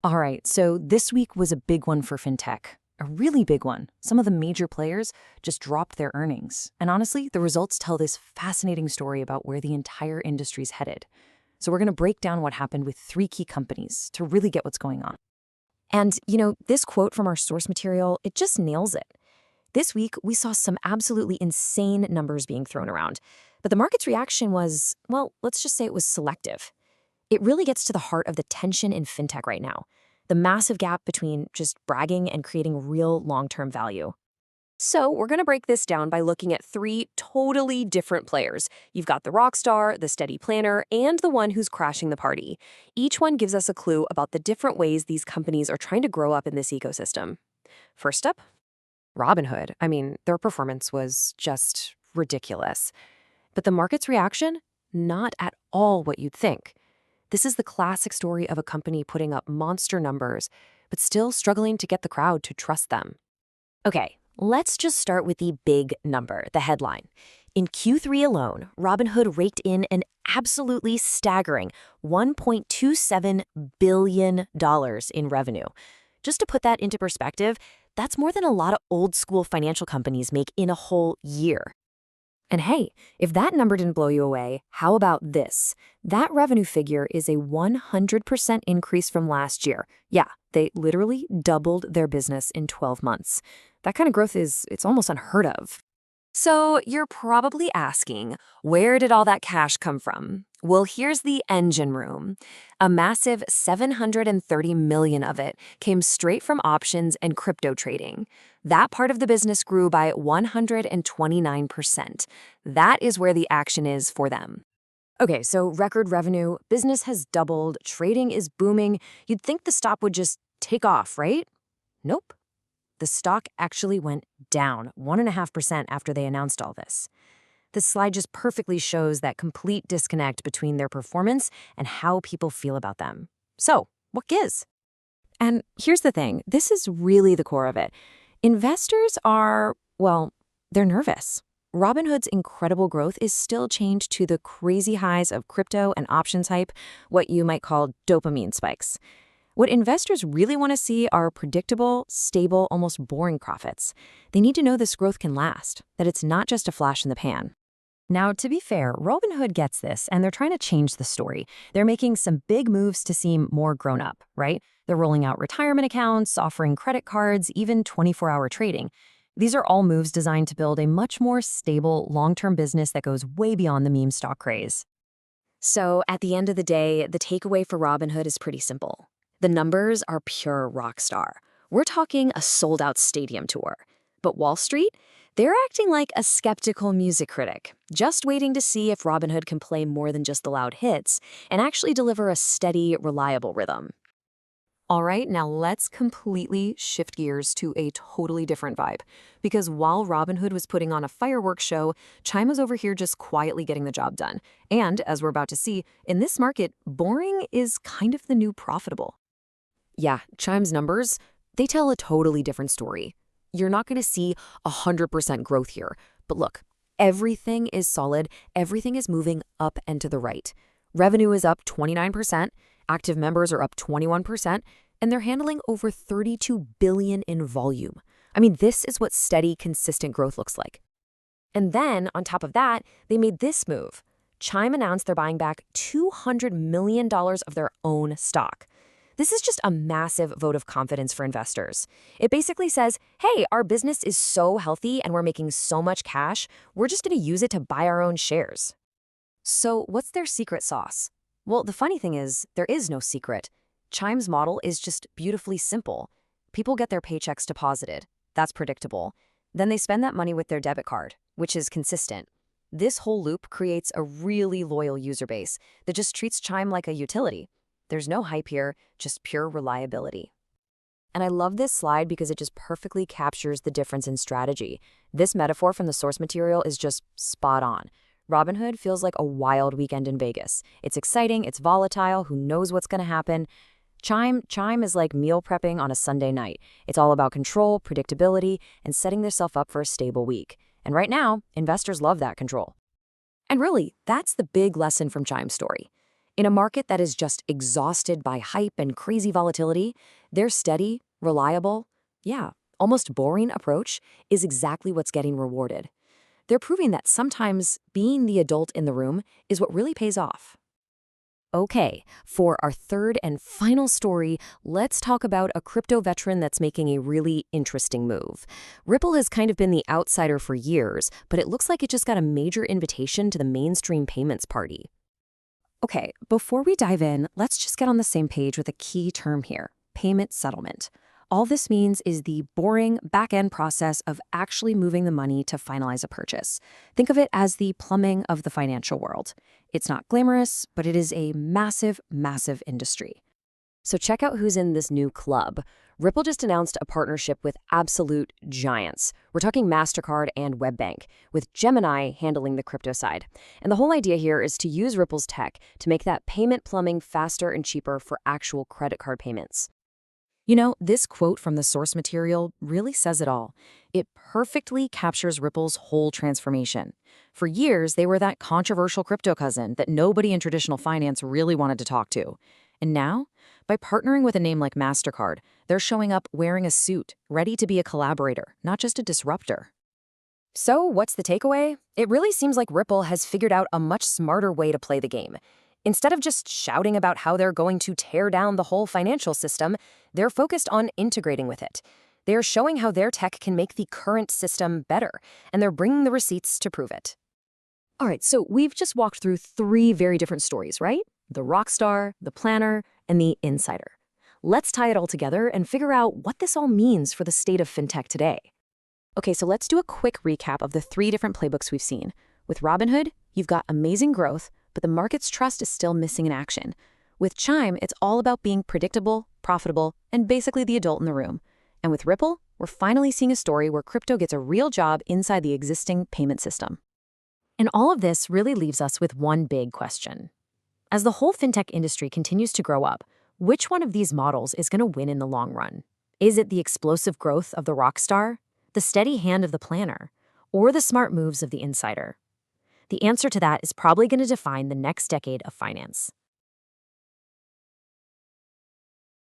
All right, so this week was a big one for fintech, a really big one. Some of the major players just dropped their earnings. And honestly, the results tell this fascinating story about where the entire industry's headed. So we're going to break down what happened with three key companies to really get what's going on. And, this quote from our source material, it just nails it. This week, we saw some absolutely insane numbers being thrown around. But the market's reaction was, well, let's just say it was selective. It really gets to the heart of the tension in fintech right now, the massive gap between just bragging and creating real long-term value. So we're going to break this down by looking at three totally different players. You've got the rock star, the steady planner, and the one who's crashing the party. Each one gives us a clue about the different ways these companies are trying to grow up in this ecosystem. First up, Robinhood. I mean, their performance was just ridiculous. But the market's reaction? Not at all what you'd think. This is the classic story of a company putting up monster numbers, but still struggling to get the crowd to trust them. Okay, let's just start with the big number, the headline. In Q3 alone, Robinhood raked in an absolutely staggering $1.27 billion in revenue. Just to put that into perspective, that's more than a lot of old-school financial companies make in a whole year. And hey, if that number didn't blow you away, how about this? That revenue figure is a 100% increase from last year. Yeah, they literally doubled their business in 12 months. That kind of growth it's almost unheard of. So you're probably asking, where did all that cash come from? Well, here's the engine room. A massive $730 million of it came straight from options and crypto trading. That part of the business grew by 129%. That is where the action is for them. Okay, so record revenue, business has doubled, trading is booming. You'd think the stock would just take off, right? Nope. The stock actually went down 1.5% after they announced all this. This slide just perfectly shows that complete disconnect between their performance and how people feel about them. So, what gives? And here's the thing, this is really the core of it. Investors are, well, they're nervous. Robinhood's incredible growth is still chained to the crazy highs of crypto and options hype, what you might call dopamine spikes. What investors really want to see are predictable, stable, almost boring profits. They need to know this growth can last, that it's not just a flash in the pan. Now, to be fair, Robinhood gets this, and they're trying to change the story. They're making some big moves to seem more grown up, right? They're rolling out retirement accounts, offering credit cards, even 24-hour trading. These are all moves designed to build a much more stable, long-term business that goes way beyond the meme stock craze. So, at the end of the day, the takeaway for Robinhood is pretty simple. The numbers are pure rock star. We're talking a sold-out stadium tour. But Wall Street? They're acting like a skeptical music critic, just waiting to see if Robinhood can play more than just the loud hits and actually deliver a steady, reliable rhythm. All right, now let's completely shift gears to a totally different vibe. Because while Robinhood was putting on a fireworks show, Chime was over here just quietly getting the job done. And, as we're about to see, in this market, boring is kind of the new profitable. Yeah, Chime's numbers, they tell a totally different story. You're not going to see 100% growth here. But look, everything is solid, everything is moving up and to the right. Revenue is up 29%, active members are up 21%, and they're handling over $32 billion in volume. I mean, this is what steady, consistent growth looks like. And then, on top of that, they made this move. Chime announced they're buying back $200 million of their own stock. This is just a massive vote of confidence for investors. It basically says, hey, our business is so healthy and we're making so much cash, we're just going to use it to buy our own shares. So what's their secret sauce? Well, the funny thing is, there is no secret. Chime's model is just beautifully simple. People get their paychecks deposited. That's predictable. Then they spend that money with their debit card, which is consistent. This whole loop creates a really loyal user base that just treats Chime like a utility. There's no hype here, just pure reliability. And I love this slide because it just perfectly captures the difference in strategy. This metaphor from the source material is just spot on. Robinhood feels like a wild weekend in Vegas. It's exciting, it's volatile, who knows what's going to happen. Chime is like meal prepping on a Sunday night. It's all about control, predictability, and setting themselves up for a stable week. And right now, investors love that control. And really, that's the big lesson from Chime's story. In a market that is just exhausted by hype and crazy volatility, their steady, reliable, yeah, almost boring approach is exactly what's getting rewarded. They're proving that sometimes being the adult in the room is what really pays off. Okay, for our third and final story, let's talk about a crypto veteran that's making a really interesting move. Ripple has kind of been the outsider for years, but it looks like it just got a major invitation to the mainstream payments party. Okay, before we dive in, let's just get on the same page with a key term here: payment settlement. All this means is the boring back-end process of actually moving the money to finalize a purchase. Think of it as the plumbing of the financial world. It's not glamorous, but it is a massive, massive industry. So check out who's in this new club. Ripple just announced a partnership with absolute giants. We're talking Mastercard and WebBank, with Gemini handling the crypto side. And the whole idea here is to use Ripple's tech to make that payment plumbing faster and cheaper for actual credit card payments. You know, this quote from the source material really says it all. It perfectly captures Ripple's whole transformation. For years, they were that controversial crypto cousin that nobody in traditional finance really wanted to talk to. And now, by partnering with a name like Mastercard, they're showing up wearing a suit, ready to be a collaborator, not just a disruptor. So, what's the takeaway? It really seems like Ripple has figured out a much smarter way to play the game. Instead of just shouting about how they're going to tear down the whole financial system, they're focused on integrating with it. They're showing how their tech can make the current system better, and they're bringing the receipts to prove it. All right, so we've just walked through three very different stories, right? The rockstar, the planner, and the insider. Let's tie it all together and figure out what this all means for the state of fintech today. Okay, so let's do a quick recap of the three different playbooks we've seen. With Robinhood, you've got amazing growth, but the market's trust is still missing in action. With Chime, it's all about being predictable, profitable, and basically the adult in the room. And with Ripple, we're finally seeing a story where crypto gets a real job inside the existing payment system. And all of this really leaves us with one big question. As the whole fintech industry continues to grow up, which one of these models is going to win in the long run? Is it the explosive growth of the rockstar, the steady hand of the planner, or the smart moves of the insider? The answer to that is probably going to define the next decade of finance.